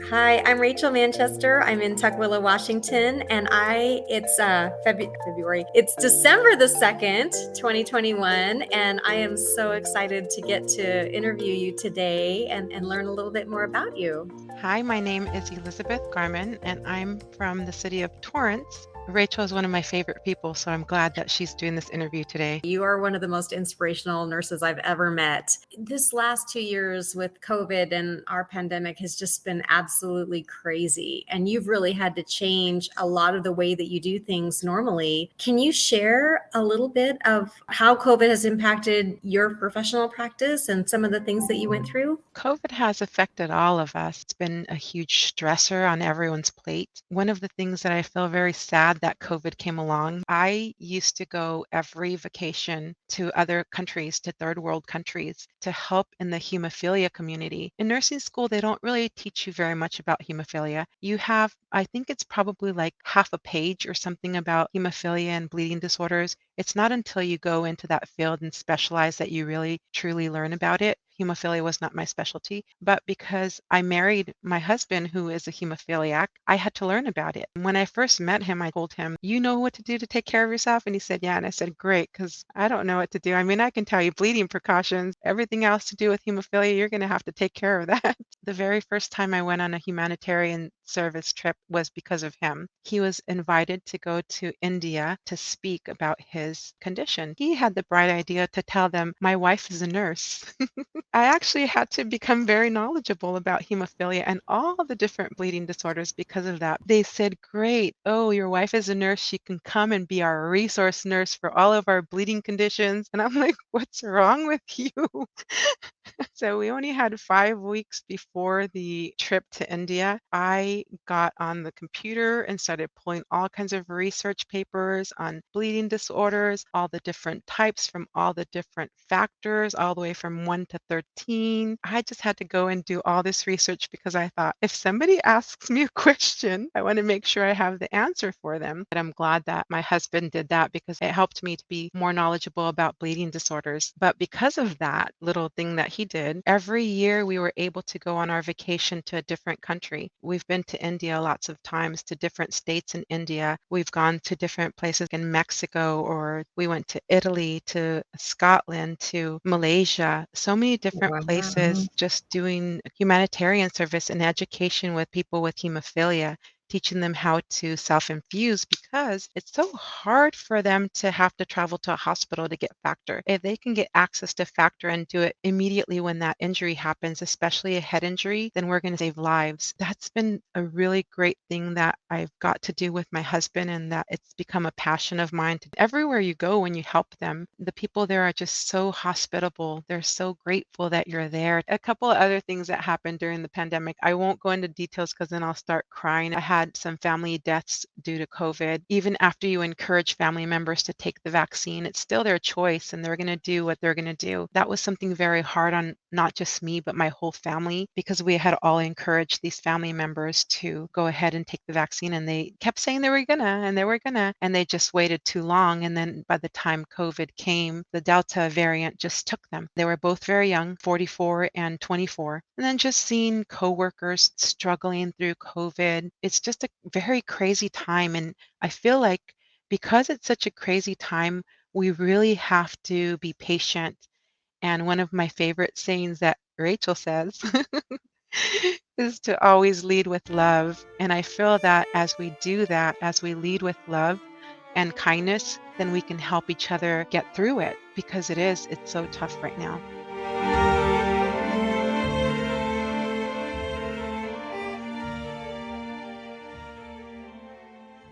Hi, I'm Rachel Manchester. I'm in Tukwila, Washington, and it's February. It's December the 2nd, 2021, and I am so excited to get to interview you today and learn a little bit more about you. Hi, my name is Elizabeth Garman, and I'm from the city of Torrance. Rachel is one of my favorite people, so I'm glad that she's doing this interview today. You are one of the most inspirational nurses I've ever met. This last 2 years with COVID and our pandemic has just been absolutely crazy. And you've really had to change a lot of the way that you do things normally. Can you share a little bit of how COVID has impacted your professional practice and some of the things that you went through? COVID has affected all of us. It's been a huge stressor on everyone's plate. One of the things that I feel very sad that COVID came along, I used to go every vacation to other countries, to third world countries, to help in the hemophilia community. In nursing school, they don't really teach you very much about hemophilia. You have, I think it's probably like half a page or something about hemophilia and bleeding disorders. It's not until you go into that field and specialize that you really truly learn about it. Hemophilia was not my specialty, but because I married my husband, who is a hemophiliac, I had to learn about it. When I first met him, I told him, "You know what to do to take care of yourself?" And he said, "Yeah." And I said, "Great, because I don't know what to do. I mean, I can tell you bleeding precautions, everything else to do with hemophilia, you're going to have to take care of that." The very first time I went on a humanitarian service trip was because of him. He was invited to go to India to speak about his condition. He had the bright idea to tell them, "My wife is a nurse." I actually had to become very knowledgeable about hemophilia and all the different bleeding disorders because of that. They said, "Great. Oh, your wife is a nurse. She can come and be our resource nurse for all of our bleeding conditions." And I'm like, "What's wrong with you?" So we only had 5 weeks before the trip to India. I got on the computer and started pulling all kinds of research papers on bleeding disorders, all the different types from all the different factors, all the way from 1 to 13. I just had to go and do all this research because I thought if somebody asks me a question, I want to make sure I have the answer for them. But I'm glad that my husband did that because it helped me to be more knowledgeable about bleeding disorders. But because of that little thing that he did, every year we were able to go on our vacation to a different country. We've been to India lots of times, to different states in India. We've gone to different places in Mexico, or we went to Italy, to Scotland, to Malaysia, so many different Wow. places just doing humanitarian service and education with people with hemophilia, teaching them how to self-infuse because it's so hard for them to have to travel to a hospital to get factor. If they can get access to factor and do it immediately when that injury happens, especially a head injury, then we're going to save lives. That's been a really great thing that I've got to do with my husband, and that it's become a passion of mine. Everywhere you go when you help them, the people there are just so hospitable. They're so grateful that you're there. A couple of other things that happened during the pandemic. I won't go into details because then I'll start crying. I had some family deaths due to COVID. Even after you encourage family members to take the vaccine, it's still their choice and they're going to do what they're going to do. That was something very hard on not just me, but my whole family, because we had all encouraged these family members to go ahead and take the vaccine. And they kept saying they were going to, and they were going to, and they just waited too long. And then by the time COVID came, the Delta variant just took them. They were both very young, 44 and 24. And then just seeing coworkers struggling through COVID, it's just a very crazy time. And I feel like because it's such a crazy time, we really have to be patient. And one of my favorite sayings that Rachel says is to always lead with love. And I feel that as we do that, as we lead with love and kindness, then we can help each other get through it because it's so tough right now.